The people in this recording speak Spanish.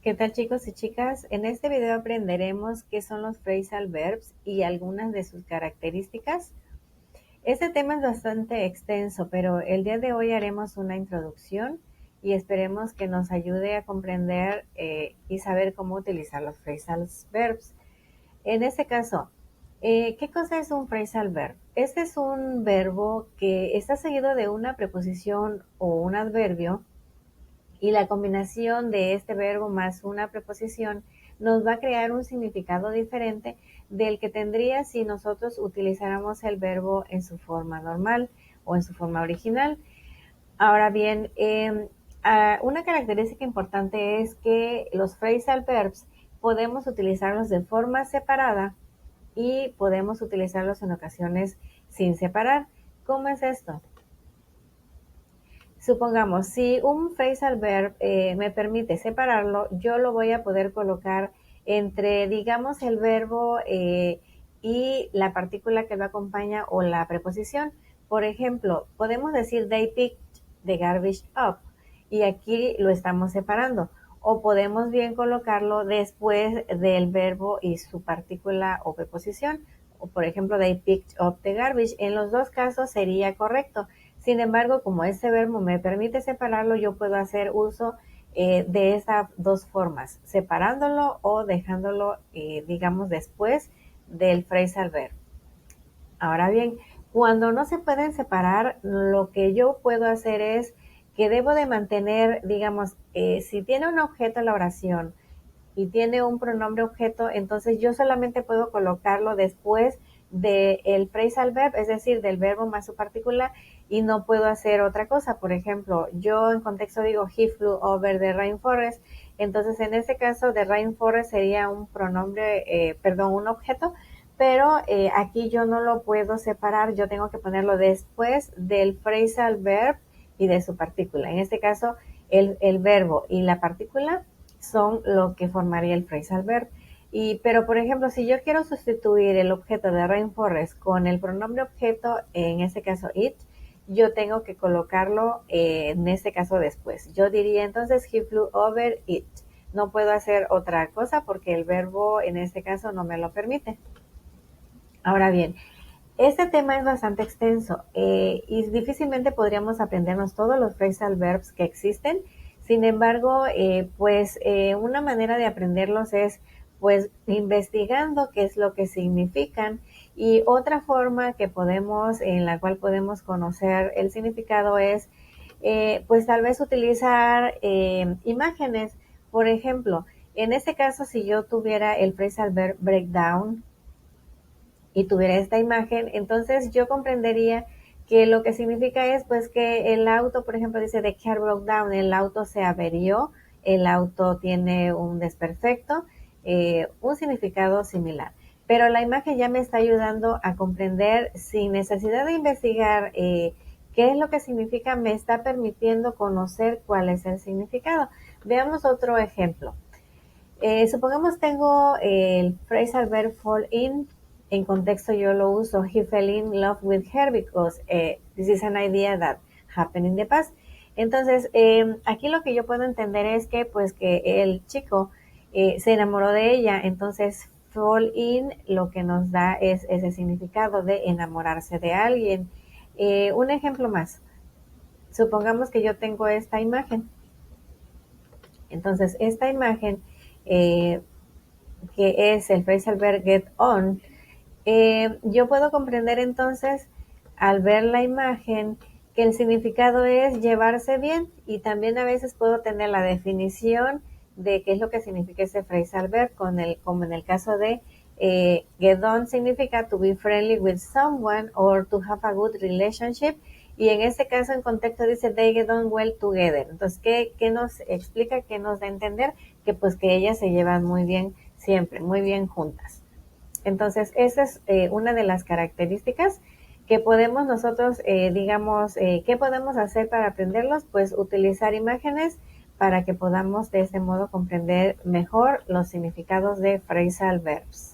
¿Qué tal, chicos y chicas? En este video aprenderemos qué son los phrasal verbs y algunas de sus características. Este tema es bastante extenso, pero el día de hoy haremos una introducción y esperemos que nos ayude a comprender y saber cómo utilizar los phrasal verbs. En este caso, ¿qué cosa es un phrasal verb? Este es un verbo que está seguido de una preposición o un adverbio, y la combinación de este verbo más una preposición nos va a crear un significado diferente del que tendría si nosotros utilizáramos el verbo en su forma normal o en su forma original. Ahora bien, una característica importante es que los phrasal verbs podemos utilizarlos de forma separada y podemos utilizarlos en ocasiones sin separar. ¿Cómo es esto? Supongamos, si un phrasal verb me permite separarlo, yo lo voy a poder colocar entre, digamos, el verbo y la partícula que lo acompaña o la preposición. Por ejemplo, podemos decir they picked the garbage up y aquí lo estamos separando. O podemos bien colocarlo después del verbo y su partícula o preposición. O por ejemplo, they picked up the garbage. En los dos casos sería correcto. Sin embargo, como este verbo me permite separarlo, yo puedo hacer uso de esas dos formas, separándolo o dejándolo, digamos, después del phrasal verb. Ahora bien, cuando no se pueden separar, lo que yo puedo hacer es que debo de mantener, digamos, si tiene un objeto la oración y tiene un pronombre objeto, entonces yo solamente puedo colocarlo después del phrasal verb, es decir, del verbo más su particular, y no puedo hacer otra cosa. Por ejemplo, yo en contexto digo he flew over the rainforest, entonces en este caso the rainforest sería un pronombre, un objeto, pero aquí yo no lo puedo separar, yo tengo que ponerlo después del phrasal verb y de su partícula. En este caso, el verbo y la partícula son lo que formaría el phrasal verb. Pero, por ejemplo, si yo quiero sustituir el objeto de rainforest con el pronombre objeto, en este caso it, yo tengo que colocarlo en este caso después. Yo diría entonces he flew over it. No puedo hacer otra cosa porque el verbo en este caso no me lo permite. Ahora bien, este tema es bastante extenso y difícilmente podríamos aprendernos todos los phrasal verbs que existen. Sin embargo, una manera de aprenderlos es pues investigando qué es lo que significan, y otra forma en la cual podemos conocer el significado es pues tal vez utilizar imágenes. Por ejemplo, en este caso, si yo tuviera el phrasal verb breakdown y tuviera esta imagen, entonces yo comprendería que lo que significa es pues que el auto, por ejemplo, dice the car broke down, el auto se averió, el auto tiene un desperfecto, un significado similar. Pero la imagen ya me está ayudando a comprender sin necesidad de investigar qué es lo que significa, me está permitiendo conocer cuál es el significado. Veamos otro ejemplo. Supongamos tengo el phrasal verb fall in. En contexto yo lo uso, he fell in love with her because this is an idea that happened in the past. Entonces, aquí lo que yo puedo entender es que pues que el chico se enamoró de ella. Entonces fall in lo que nos da es ese significado de enamorarse de alguien. Un ejemplo más, supongamos que yo tengo esta imagen. Entonces esta imagen eh, que es el phrasal verb get on, yo puedo comprender entonces al ver la imagen que el significado es llevarse bien, y también a veces puedo tener la definición de qué es lo que significa ese phrasal verb, como en el caso de get on significa to be friendly with someone or to have a good relationship, y en este caso en contexto dice they get on well together. Entonces, ¿qué nos explica, qué nos da a entender? Que pues que ellas se llevan muy bien siempre, muy bien juntas. Entonces, esa es una de las características que podemos nosotros, ¿qué podemos hacer para aprenderlos? Pues utilizar imágenes para que podamos de este modo comprender mejor los significados de phrasal verbs.